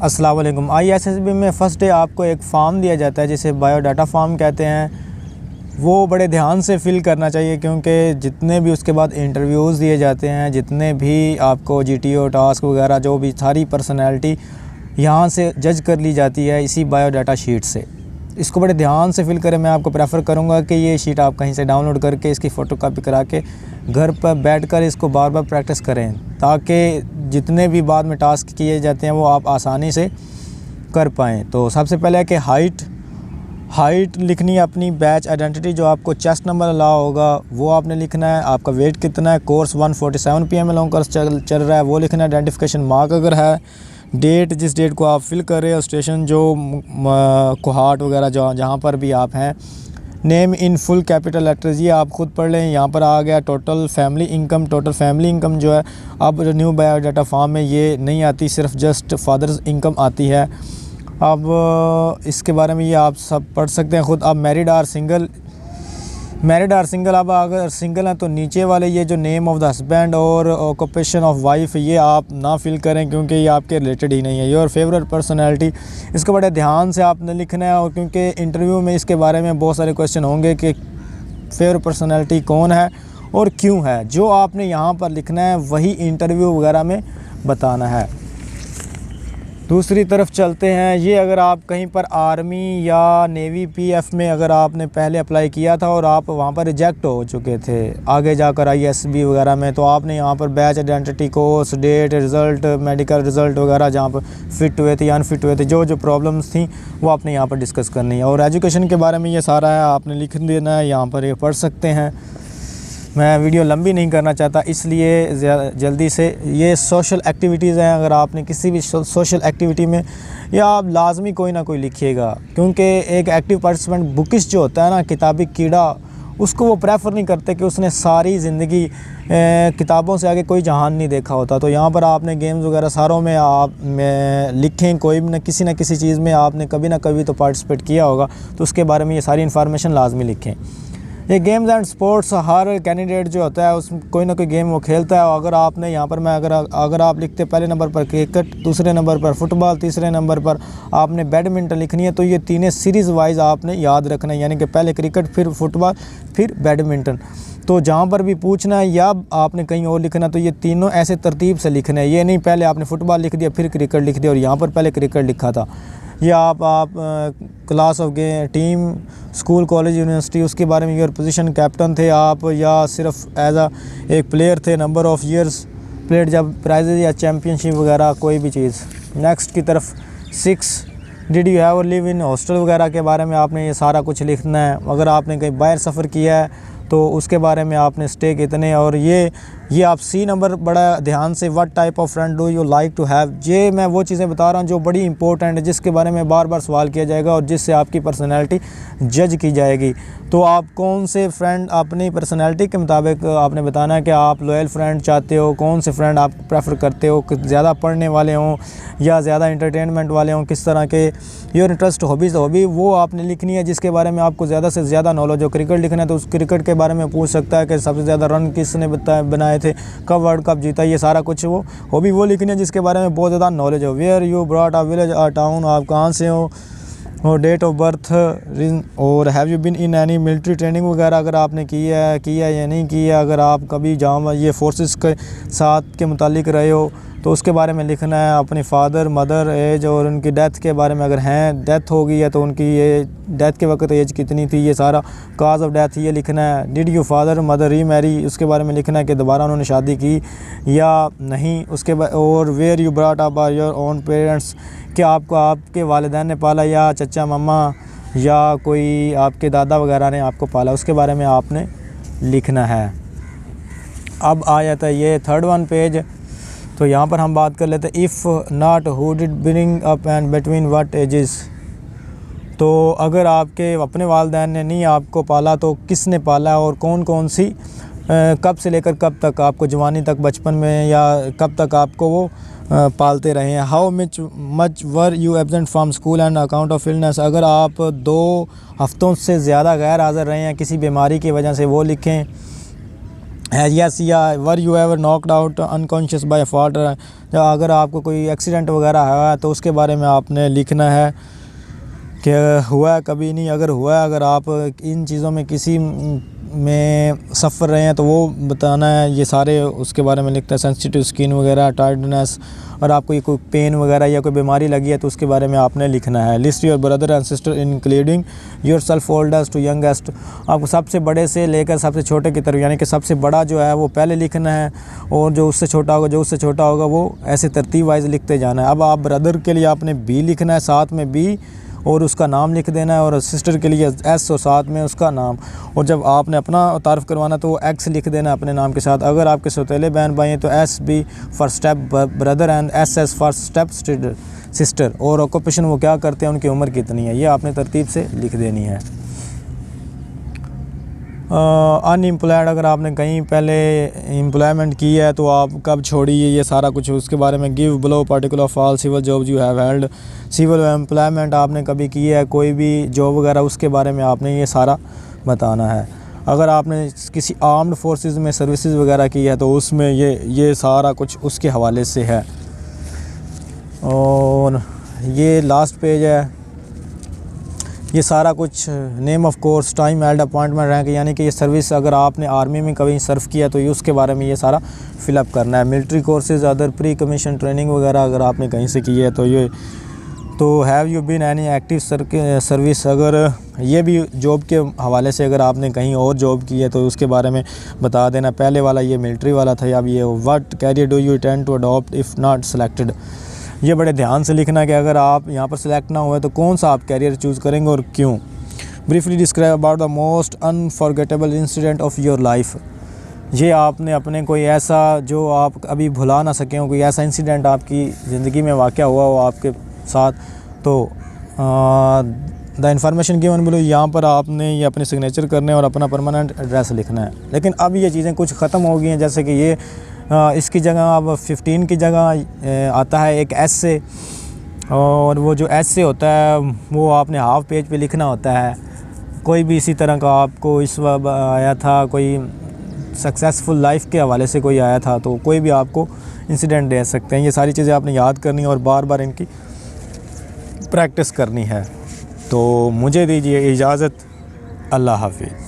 अस्सलाम वालेकुम। ISSB में फ़र्स्ट डे आपको एक फॉर्म दिया जाता है जिसे बायोडाटा फॉर्म कहते हैं। वो बड़े ध्यान से फ़िल करना चाहिए क्योंकि जितने भी उसके बाद इंटरव्यूज़ दिए जाते हैं, जितने भी आपको GTO टास्क वगैरह जो भी सारी पर्सनैलिटी यहाँ से जज कर ली जाती है इसी बायोडाटा शीट से। इसको बड़े ध्यान से फ़िल करें। मैं आपको प्रेफर करूँगा कि ये शीट आप कहीं से डाउनलोड करके इसकी फ़ोटोकॉपी करा के घर पर बैठकर इसको बार बार प्रैक्टिस करें ताकि जितने भी बाद में टास्क किए जाते हैं वो आप आसानी से कर पाएँ। तो सबसे पहले है कि हाइट लिखनी है अपनी, बैच आइडेंटिटी जो आपको चेस्ट नंबर अलाउ होगा वो आपने लिखना है, आपका वेट कितना है, कोर्स 147 PM लॉन्ग कोर्स चल रहा है वो लिखना है, आइडेंटिफिकेशन मार्क अगर है, डेट जिस डेट को आप फिल कर रहे हो, स्टेशन जो कोहाट वगैरह जहाँ पर भी आप हैं, name in full capital letters ये आप खुद पढ़ लें। यहाँ पर आ गया टोटल फैमिली इनकम जो है अब न्यू बायोडाटा फॉर्म में ये नहीं आती, सिर्फ जस्ट फादर्स इनकम आती है। अब इसके बारे में ये आप सब पढ़ सकते हैं खुद। अब मैरिड आर सिंगल, अब अगर सिंगल हैं तो नीचे वाले ये जो नेम ऑफ़ द हस्बैंड और ऑक्यूपेशन ऑफ वाइफ ये आप ना फिल करें क्योंकि ये आपके रिलेटेड ही नहीं है। योर फेवरेट पर्सनैलिटी इसको बड़े ध्यान से आपने लिखना है और क्योंकि इंटरव्यू में इसके बारे में बहुत सारे क्वेश्चन होंगे कि फेवरेट पर्सनैलिटी कौन है और क्यों है। जो आपने यहाँ पर लिखना है वही इंटरव्यू वगैरह में बताना है। दूसरी तरफ चलते हैं। ये अगर आप कहीं पर आर्मी या नेवी PF में अगर आपने पहले अप्लाई किया था और आप वहाँ पर रिजेक्ट हो चुके थे आगे जाकर ISB वगैरह में, तो आपने यहाँ पर batch identity, course, date, result, medical result वगैरह जहाँ पर फ़िट हुए थे या अनफिट हुए थे, जो प्रॉब्लम्स थी वो आपने यहाँ पर डिस्कस करनी है। और एजुकेशन के बारे में ये सारा है, आपने लिख देना है, यहाँ पर ये पढ़ सकते हैं। मैं वीडियो लंबी नहीं करना चाहता इसलिए जल्दी से ये सोशल एक्टिविटीज़ हैं। अगर आपने किसी भी सोशल एक्टिविटी में या आप लाजमी कोई ना कोई लिखिएगा क्योंकि एक एक्टिव पार्टिसिपेंट बुकिश जो होता है ना, किताबी कीड़ा, उसको वो प्रेफर नहीं करते कि उसने सारी ज़िंदगी किताबों से आगे कोई जहान नहीं देखा होता। तो यहाँ पर आपने गेम्स वगैरह सारों में आप लिखें, कोई न किसी चीज़ में आपने कभी ना कभी तो पार्टिसिपेट किया होगा, तो उसके बारे में ये सारी इन्फॉर्मेशन लाजमी लिखें। ये games and sports her candidate जो होता है उसमें कोई ना कोई गेम वो खेलता है। अगर आपने यहाँ पर अगर आप लिखते पहले नंबर पर क्रिकेट, दूसरे नंबर पर फुटबॉल, तीसरे नंबर पर आपने बैडमिंटन लिखनी है, तो ये तीनों सीरीज़ वाइज आपने याद रखना है, यानी कि पहले क्रिकेट, फिर फुटबॉल, फिर बैडमिंटन। तो जहाँ पर भी पूछना है या आपने कहीं और लिखना, तो ये तीनों ऐसे तरतीब से लिखना है। ये नहीं पहले आपने फुटबॉल लिख दिया फिर क्रिकेट लिख दिया और यहाँ पर पहले क्रिकेट लिखा था। या आप class of team, school, college, university, उसके बारे में योर पोजीशन, कैप्टन थे आप या सिर्फ एज एक प्लेयर थे, नंबर ऑफ़ ईयर्स प्लेयर, जब प्राइजेज या चैम्पियनशिप वगैरह कोई भी चीज़। नेक्स्ट की तरफ 6 did you have live in hostel वगैरह के बारे में आपने ये सारा कुछ लिखना है। अगर आपने कहीं बाहर सफ़र किया है तो उसके बारे में आपने स्टे कितने, और ये आप C नंबर बड़ा ध्यान से, what type of friend do you like to have. ये मैं वो चीज़ें बता रहा हूँ जो बड़ी इंपॉर्टेंट है, जिसके बारे में बार बार सवाल किया जाएगा और जिससे आपकी पर्सनैलिटी जज की जाएगी। तो आप कौन से फ्रेंड अपनी पर्सनैलिटी के मुताबिक आपने बताना है कि आप लॉयल फ्रेंड चाहते हो, कौन से फ्रेंड आप प्रेफर करते हो, ज़्यादा पढ़ने वाले हों या ज़्यादा इंटरटेनमेंट वाले हों, किस तरह के। योर इंटरेस्ट हॉबी वो आपने लिखनी है जिसके बारे में आपको ज़्यादा से ज़्यादा नॉलेज हो। क्रिकेट लिखना है तो उस क्रिकेट के बारे में पूछ सकता है कि सबसे ज़्यादा रन किसने बनाए थे, कब वर्ल्ड कप जीता, ये सारा कुछ। वो हॉबी वो लिखनी है जिसके बारे में बहुत ज़्यादा नॉलेज हो। Where you brought a village a town, आप कहाँ से हो, और डेट ऑफ बर्थ, और have you been in any military training वगैरह अगर आपने किया या नहीं किया। अगर आप कभी जहाँ ये फोर्सेस के साथ के मुतालिक रहे हो तो उसके बारे में लिखना है। अपने फादर मदर एज और उनकी डेथ के बारे में, अगर हैं डेथ हो गई है तो उनकी ये डेथ के वक्त एज कितनी थी, ये सारा काज ऑफ डेथ ये लिखना है। डिड यू फादर मदर री मैरी, उसके बारे में लिखना है कि दोबारा उन्होंने शादी की या नहीं। उसके और where you brought up are your own parents, क्या आपको आपके वालिदैन ने पाला या चचा मम्मा या कोई आपके दादा वगैरह ने आपको पाला, उसके बारे में आपने लिखना है। अब आ जाता है ये 3rd पेज। तो यहाँ पर हम बात कर लेते हैं if not who did bring up and between what ages. तो अगर आपके अपने वालिदैन ने नहीं आपको पाला तो किसने पाला और कौन कौन सी कब से लेकर कब तक, आपको जवानी तक, बचपन में, या कब तक आपको वो पालते रहे हैं। How much were you absent from school and account of illness, अगर आप 2 हफ्तों से ज़्यादा गैर हाज़िर रहे हैं किसी बीमारी की वजह से वो लिखें। यस या were you ever knocked out unconscious by fault. अगर आपको कोई एक्सीडेंट वगैरह है तो उसके बारे में आपने लिखना है कि हुआ है कभी नहीं, अगर हुआ है, अगर आप इन चीज़ों में किसी में सफ़र रहे हैं तो वो बताना है। ये सारे उसके बारे में लिखता है, सेंसिटिव स्किन वगैरह, टायर्डनेस, और आपको ये कोई पेन वगैरह या कोई बीमारी लगी है तो उसके बारे में आपने लिखना है। List your brother and sister including yourself oldest to youngest. आपको सबसे बड़े से लेकर सबसे छोटे की तरफ, यानी कि सबसे बड़ा जो है वो पहले लिखना है और जो उससे छोटा होगा वो ऐसे तरतीब वाइज लिखते जाना है। अब आप ब्रदर के लिए आपने बी लिखना है, साथ में बी और उसका नाम लिख देना है, और सिस्टर के लिए एस और साथ में उसका नाम। और जब आपने अपना तारफ़ करवाना तो वो एक्स लिख देना अपने नाम के साथ। अगर आपके सौतेले बहन भाई हैं तो S B for step brother and S S for step sister. और ऑक्यूपेशन वो क्या करते हैं, उनकी उम्र कितनी है, ये आपने तरतीब से लिख देनी है। अनएम्प्लॉयड, अगर आपने कहीं पहले एम्प्लॉयमेंट की है तो आप कब छोड़ी है, ये सारा कुछ उसके बारे में। Give below particular fall civil job you have held. Civil employment आपने कभी की है, कोई भी जॉब वगैरह, उसके बारे में आपने ये सारा बताना है। अगर आपने किसी आर्म्ड फोर्सेस में सर्विसेज वगैरह की है तो उसमें ये सारा कुछ उसके हवाले से है। और ये लास्ट पेज है, ये सारा कुछ name of course, time held appointment rank, यानी कि ये सर्विस अगर आपने आर्मी में कभी सर्व किया तो ये उसके बारे में ये सारा फिलअप करना है। Military courses, other pre commission training वगैरह अगर आपने कहीं से की है तो ये। तो have you been any active service, अगर ये भी जॉब के हवाले से अगर आपने कहीं और जॉब की है तो उसके बारे में बता देना। पहले वाला ये मिलिट्री वाला था, अब ये what career do you intend to adopt if not selected. ये बड़े ध्यान से लिखना है कि अगर आप यहाँ पर सिलेक्ट ना हुए तो कौन सा आप कैरियर चूज़ करेंगे और क्यों। Briefly describe about the most unforgettable incident of your life. ये आपने अपने कोई ऐसा जो आप अभी भुला ना सकें हो, कोई ऐसा इंसिडेंट आपकी ज़िंदगी में वाक़या हुआ हो आपके साथ, तो द इन्फॉर्मेशन गिवन बिलो, यहाँ पर आपने ये अपने सिग्नेचर करने और अपना परमानेंट एड्रेस लिखना है। लेकिन अब ये चीज़ें कुछ ख़त्म हो गई हैं, जैसे कि ये इसकी जगह अब 15 की जगह आता है एक एस से, और वो जो एस से होता है वो आपने हाफ पेज पे लिखना होता है। कोई भी इसी तरह का आपको इस वक्त आया था, कोई सक्सेसफुल लाइफ के हवाले से कोई आया था तो कोई भी आपको इंसिडेंट दे सकते हैं। ये सारी चीज़ें आपने याद करनी है और बार बार इनकी प्रैक्टिस करनी है। तो मुझे दीजिए इजाज़त, अल्लाह हाफिज़।